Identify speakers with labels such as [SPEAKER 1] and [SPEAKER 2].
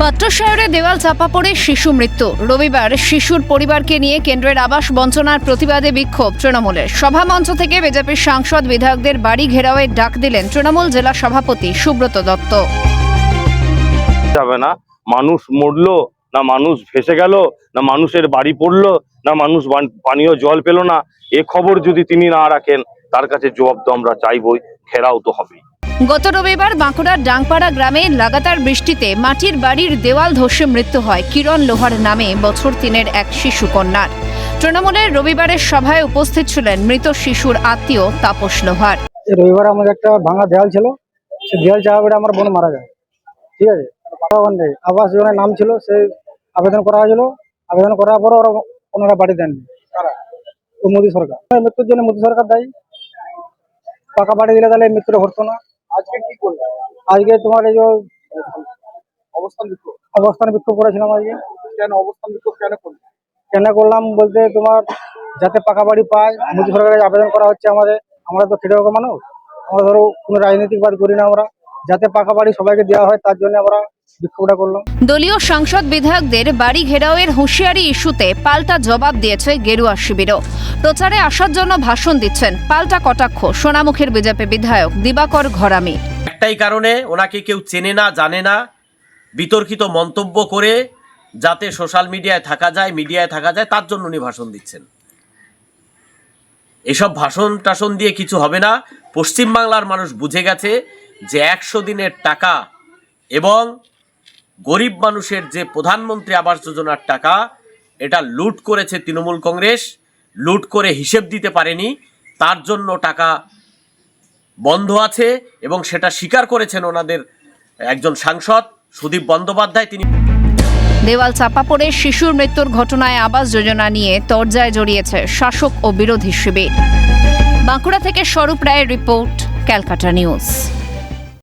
[SPEAKER 1] পাত্রসায়রে দেওয়াল চাপা পড়ে শিশু মৃত্যু। রবিবার শিশুর পরিবারকে নিয়ে কেন্দ্রের আবাস বঞ্চনার প্রতিবাদে বিক্ষোভ তৃণমূলের। সভামঞ্চ থেকে বিজেপির সাংসদ বিধায়কদের বাড়ি ঘেরাওয়ের ডাক দিলেন তৃণমূল জেলা সভাপতি সুব্রত দত্ত।
[SPEAKER 2] যাবে না, মানুষ মরলো না, মানুষ ভেসে গেল না, মানুষের বাড়ি পড়লো না, মানুষ পানীয় জল পেল না, এ খবর যদি তিনি না রাখেন তার কাছে জবাব তো আমরা চাইবই, ঘেরাও তো হবেই।
[SPEAKER 1] গত রবিবার বাঁকুড়ার ডাংপাড়া গ্রামে লাগাতার বৃষ্টিতে মাটির বাড়ির দেওয়াল ধসে মৃত্যু হয় কিরণ লোহার নামে বছর 3-এর এক শিশু কন্যার। তৃণমূলের রবিবারের সভায় উপস্থিত ছিলেন মৃত শিশুর আত্মীয় তাপস লোহার।
[SPEAKER 3] রবিবার আমাদের একটা ভাঙা দেওয়াল ছিল, সে দেওয়াল চাপা পড়ে আমার বোন মারা যায়। ঠিক আছে, আবাস যোজনার নাম ছিল, সে আবেদন করা হয়েছিল। আবেদন করার পর ওনারা বাড়ি দেননি। মোদী সরকার মৃত্যুর জন্য মোদী সরকার দায়ী। পাকা বাড়ি দিলে তাহলে মৃত্যুটা ঘটতো না। আজকে কি করবে? আজকে তোমার এই যে অবস্থান বিক্ষোভ করেছিলাম। আজকে কেন অবস্থান বিক্ষোভ কেন করলাম বলতে, তোমার যাতে পাকা বাড়ি পায়, মোদী সরকারের আবেদন করা হচ্ছে। আমরা তো খেটে খাওয়া মানুষ, আমরা ধরো কোনো রাজনৈতিক বাদ করি না। আমরা যাতে পাকা বাড়ি সবাইকে দেওয়া হয় তার জন্য আমরা বিক্ষোভটা করলাম।
[SPEAKER 1] দলীয় সাংসদ বিধায়কদের বাড়ি ঘেরাওয়ের হুঁশিয়ারি ইস্যুতে পাল্টা জবাব দিয়েছে গেরুয়া শিবিরও। প্রচারে আসার জন্য ভাষণ দিচ্ছেন পাল্টা কটাক্ষ সোনামুখীর বিজেপি বিধায়ক দিবাকর ঘরামি।
[SPEAKER 4] একটাই কারণে, ওনাকে কেউ চেনে না, জানে না, বিতর্কিত মন্তব্য করে যাতে সোশ্যাল মিডিয়ায় থাকা যায় তার জন্য উনি ভাষণ দিচ্ছেন। এসব ভাষণ টাষণ দিয়ে কিছু হবে না। পশ্চিমবাংলার মানুষ বুঝে গেছে যে 100 দিনের টাকা এবং গরিব মানুষের যে প্রধানমন্ত্রী আবাস যোজনার টাকা, এটা লুট করেছে তৃণমূল কংগ্রেস। লুট করে হিসেব দিতে পারেনি, তার জন্য টাকা বন্ধ আছে এবং সেটা স্বীকার করেছেন ওনাদের একজন সাংসদ সুদীপ বন্দ্যোপাধ্যায়। তিনি
[SPEAKER 1] দেওয়াল চাপা পড়ে শিশুর মৃত্যুর ঘটনায় আবাস যোজনা নিয়ে তরজায় জড়িয়েছে শাসক ও বিরোধী শিবির। বাঁকুড়া থেকে স্বরূপ রায়ের রিপোর্ট, ক্যালকাটা নিউজ।